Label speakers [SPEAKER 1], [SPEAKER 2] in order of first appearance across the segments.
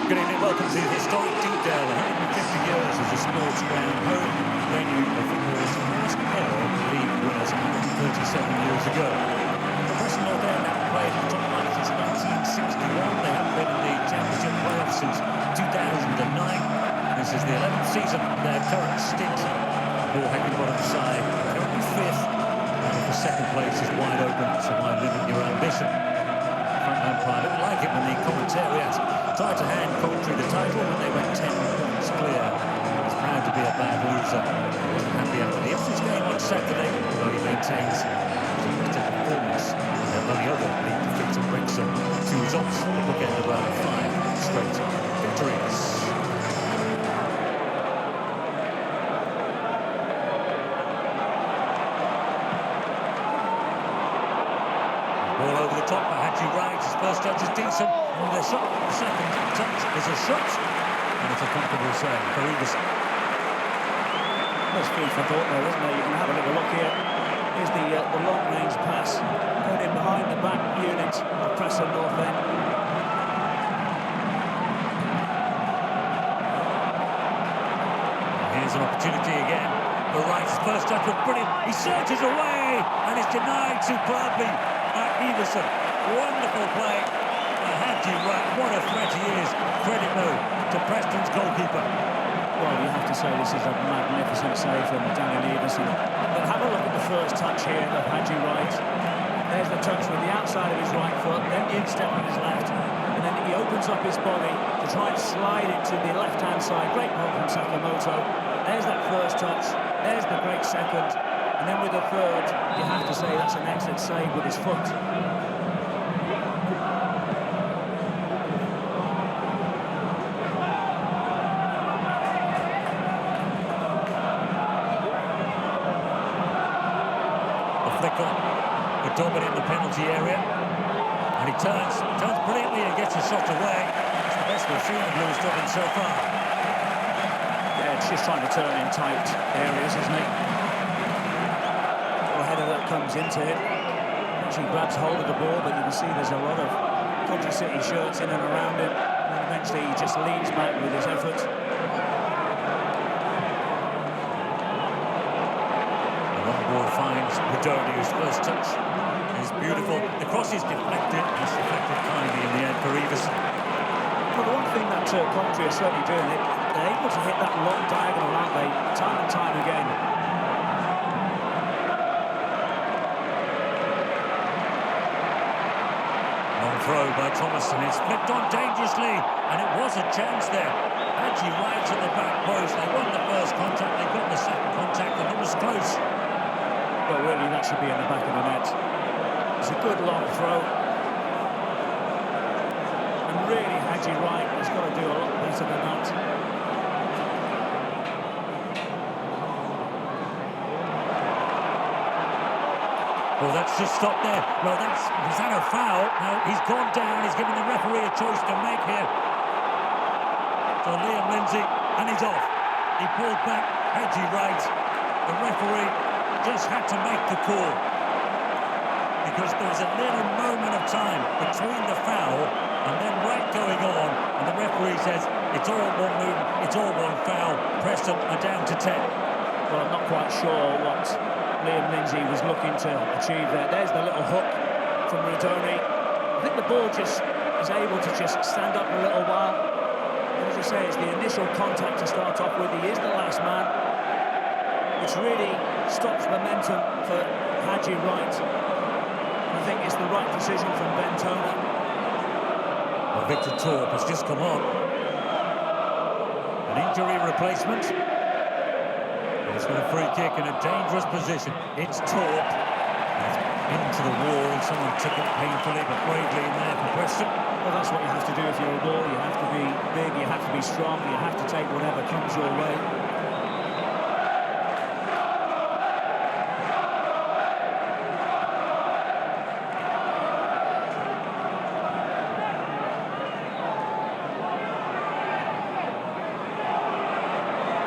[SPEAKER 1] Good evening, welcome to historic Deepdale, 150 years as a sports ground, home venue of football's first ever league winners 137 years ago. Preston North End haven't played in the top flight since 1961. They haven't been in the Championship playoffs since 2009. This is the 11th season of their current stint. Ball hanging bottom side, currently fifth, and the second place is wide open, so why limit your ambition? Front umpire didn't like it when the commentariat tried to hand Coventry the title when they went 10 points clear. He's proud to be a bad loser. He wasn't happy after the Ipswich game on Saturday, although he maintains it's a better performance than many other league defeats at Wrexham. Two results at the bookend of 5 straight victories. Ball over the top for Hadji Wright. His first touch is decent. And the shot, the second touch is a shot. And it's a comfortable save for Everson.
[SPEAKER 2] There's food for thought there, isn't there? You can have a little look here. Here's the long-range pass. Going in behind the back unit of Preston North End.
[SPEAKER 1] Here's an opportunity again. For Wright's first touch was brilliant. He surges away and is denied superbly by Everson. Wonderful play. Hadji Wright, what a threat he is. Credit though to Preston's goalkeeper.
[SPEAKER 2] Well, you have to say this is a magnificent save from Daniel Everson. But have a look at the first touch here of Hadji Wright. There's the touch with the outside of his right foot, then the instep with his left, and then he opens up his body to try and slide it to the left-hand side. Great ball from Sakamoto. There's that first touch. There's the great second. And then with the third, you have to say that's an excellent save with his foot.
[SPEAKER 1] Dominant in the penalty area, and he turns brilliantly and gets a shot away. It's the best we've seen of Lewis Dobbin so far.
[SPEAKER 2] Yeah, it's just trying to turn in tight areas, isn't he? Well, the header that comes into it actually grabs hold of the ball, but you can see there's a lot of Coventry City shirts in and around him, and eventually he just leans back with his effort.
[SPEAKER 1] The long ball finds Pedoni, whose first touch is beautiful. The cross is deflected. It's deflected kindly in the end for Everson.
[SPEAKER 2] Well, the one thing that Coventry are certainly doing, they're able to hit that long diagonal, aren't they? Time and time again.
[SPEAKER 1] Long throw by Thomas, and it's flipped on dangerously, and it was a chance there. Hadji Wright at the back post. They won the first contact, they got the second contact, and it was close.
[SPEAKER 2] Well, really, that should be in the back of the net. It's a good long throw. And really, Hadji Wright has got to do a lot better than that.
[SPEAKER 1] Well, that's just stopped there. Well, is that a foul? No, he's gone down. He's given the referee a choice to make here. So Liam Lindsay, and he's off. He pulled back Hadji Wright. The referee just had to make the call, because there was a little moment of time between the foul and then Wright going on, and the referee says it's all one move, it's all one foul. Preston are down to 10.
[SPEAKER 2] Well, I'm not quite sure what Liam Lindsay was looking to achieve there. There's the little hook from Rodoni. I think the ball just is able to just stand up for a little while. And as I say, it's the initial contact to start off with. He is the last man, which really stops momentum for Hadji Wright. I think it's the right decision from Ben Toner.
[SPEAKER 1] Well, Victor Torp has just come on. An injury replacement. And it's got a free kick in a dangerous position. It's Torp. Into the wall. Someone took it painfully but bravely in there for Preston.
[SPEAKER 2] Well, that's what you have to do if you're a ball. You have to be big, you have to be strong, you have to take whatever comes your way.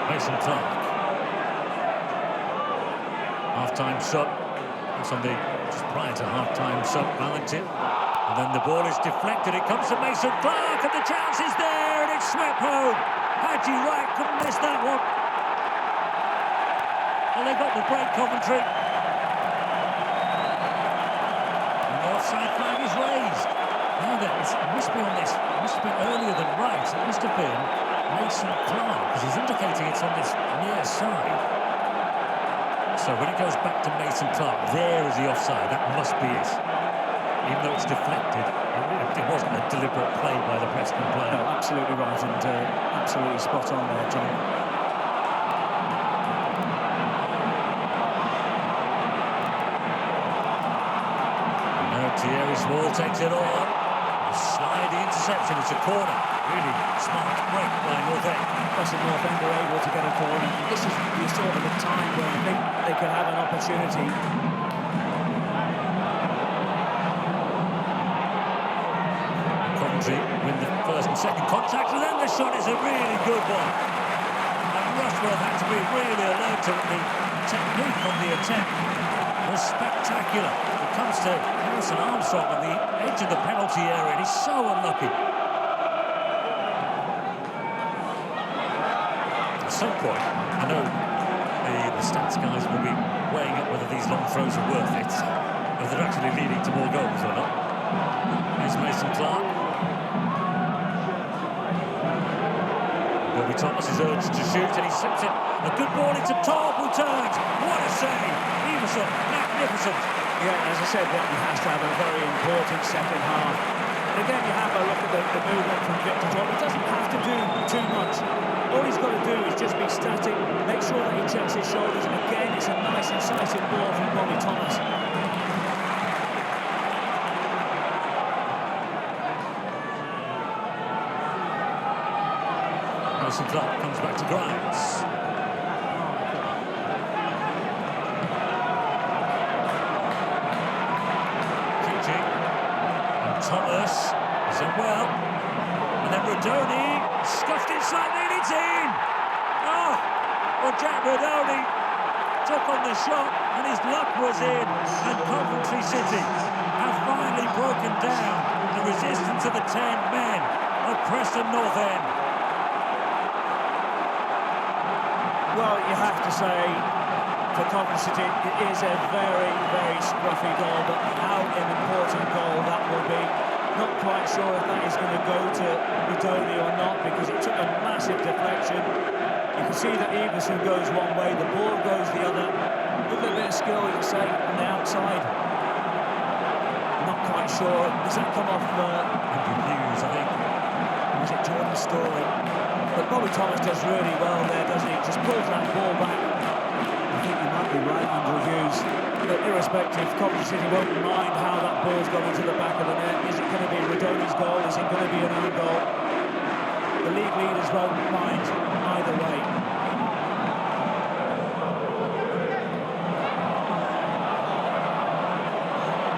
[SPEAKER 1] Mason Clark. Half-time sub. That's on the just prior to half-time sub, Valentin. And then the ball is deflected. It comes to Mason Clark, and the chance is there. it's swept home. Haji Wright couldn't miss that one. Well, they got the break, Coventry. And the offside flag is raised. Now then, it must be on this. It must have been earlier than Wright. It must have been Mason Clark, because he's indicating it's on this near side. So when it goes back to Mason Clark, there is the offside. That must be it. Even though it's deflected, it wasn't a deliberate play by the Preston player.
[SPEAKER 2] No, absolutely right, and absolutely spot on there, John.
[SPEAKER 1] Thierry Small takes it on. Slide the interception. It's a corner. Really smart break by North End.
[SPEAKER 2] Preston North End are able to get a corner. This is the sort of a time where I think they could have an opportunity.
[SPEAKER 1] Coventry win the first and second contact, and then the shot is a really good one. And Rushworth had to be really alert to the technique on the attempt. It was spectacular. It comes to Harrison Armstrong on the edge of the penalty area, and he's so unlucky. At some point, I know the stats guys will be weighing up whether these long throws are worth it, whether they're actually leading to more goals or not. Here's Mason Clark. Bobby Thomas is urged to shoot, and he slips it. A good ball into Torp, who turns. What a save! Everson, magnificent.
[SPEAKER 2] Yeah, as I said, that he has to have a very important second half. And again, you have a look at the movement from Victor Torp. He doesn't have to do too much. All he's got to do is just be static, make sure that he checks his shoulders. And again, it's a nice, incisive ball from Bobby Thomas.
[SPEAKER 1] Mason Clark comes back to Grimes. Thomas is in well, and then Rodoni scuffed it slightly and it's in! Oh, well, Jack Rodoni took on the shot and his luck was in, and Coventry City have finally broken down the resistance of the 10 men of Preston North End.
[SPEAKER 2] Well, you have to say, for Coventry City, it is a very, very scruffy goal, but how an important goal that will be. Not quite sure if that is going to go to Rodoni or not, because it took a massive deflection. You can see that Everson goes one way, the ball goes the other. With a bit of skill, you say, on the outside. Not quite sure. Does that come off
[SPEAKER 1] Andrew Hughes, I think?
[SPEAKER 2] Or was it Jordan Story? But Bobby Thomas does really well there, doesn't he? Just pulls that ball back. I think you might be right, Andrew Hughes. But irrespective, Coventry City won't mind how that ball's gone into the back of the net. Is it going to be Rodoni's goal? Is it going to be an own goal? The league leaders won't mind either way.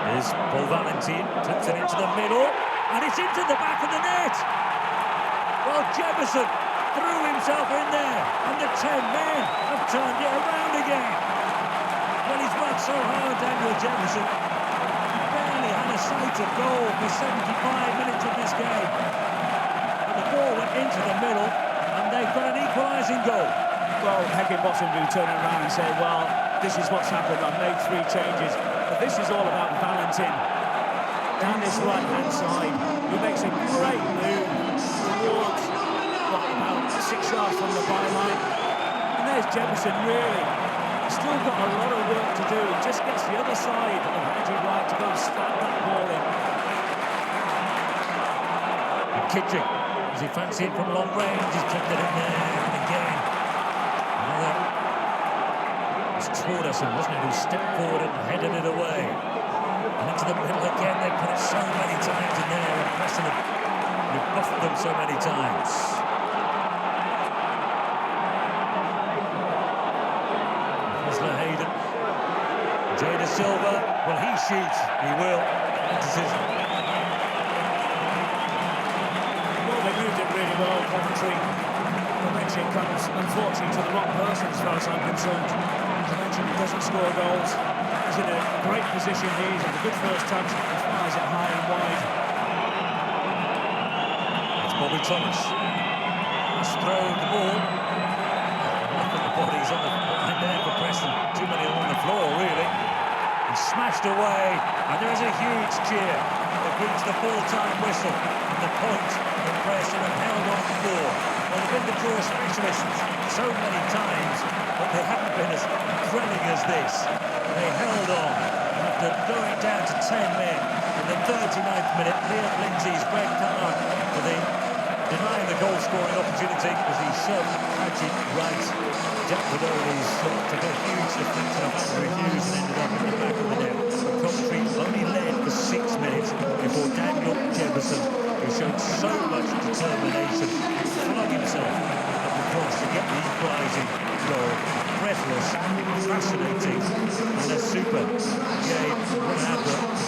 [SPEAKER 1] Here's Paul Valentin, tips it into the middle, and it's into the back of the net. Well, Jefferson threw himself in there, and the 10 men have turned it around again. Well, he's worked so hard, Daniel Jefferson. He barely had a sight of goal for 75 minutes of this game. But the ball went into the middle, and they've got an equalising goal.
[SPEAKER 2] Well, Heckingbottom will turn around and say, well, this is what's happened. I've made 3 changes. But this is all about Valentin. Down this right-hand side, he makes a great move towards, about 6 yards from the byline. And there's Jefferson, really. Still got a lot of work to do. He just gets the other side of Haji Wright to go and slap that ball in.
[SPEAKER 1] And Kitching, does he fancy it from long range? He's clipped it in there, and again. Another. It's Torderson, wasn't it, who stepped forward and headed it away. And into the middle again. They put it so many times in there, and Preston have buffed them so many times. Hayden. Jada Silva, will he shoot? He will. Decision.
[SPEAKER 2] Well, they moved it really well, Coventry. The mention comes, unfortunately, to the wrong person as far as I'm concerned. As I mentioned, he doesn't score goals. He's in a great position here. He's had a good first touch. He fires it high and wide.
[SPEAKER 1] It's Bobby Thomas. Just throw the ball. Look at the bodies on the line there for Preston. Too many on the floor, really. And smashed away, and there is a huge cheer. It brings the full-time whistle, and the point that Preston have held on for. Well, they've been the draw specialists so many times, but they haven't been as thrilling as this. They held on after going down to 10 men in the 39th minute. Liam Lindsay's red card for denying the goal-scoring opportunity as he shoved Haji right. Jack Badoli's took a huge deflection of Andrew Hughes and ended up in the back of the net. Coventry only led for 6 minutes before Daniel Jefferson, who showed so much determination, flung himself up the cross to get the equalising goal. Breathless, fascinating, and a super game. What an advert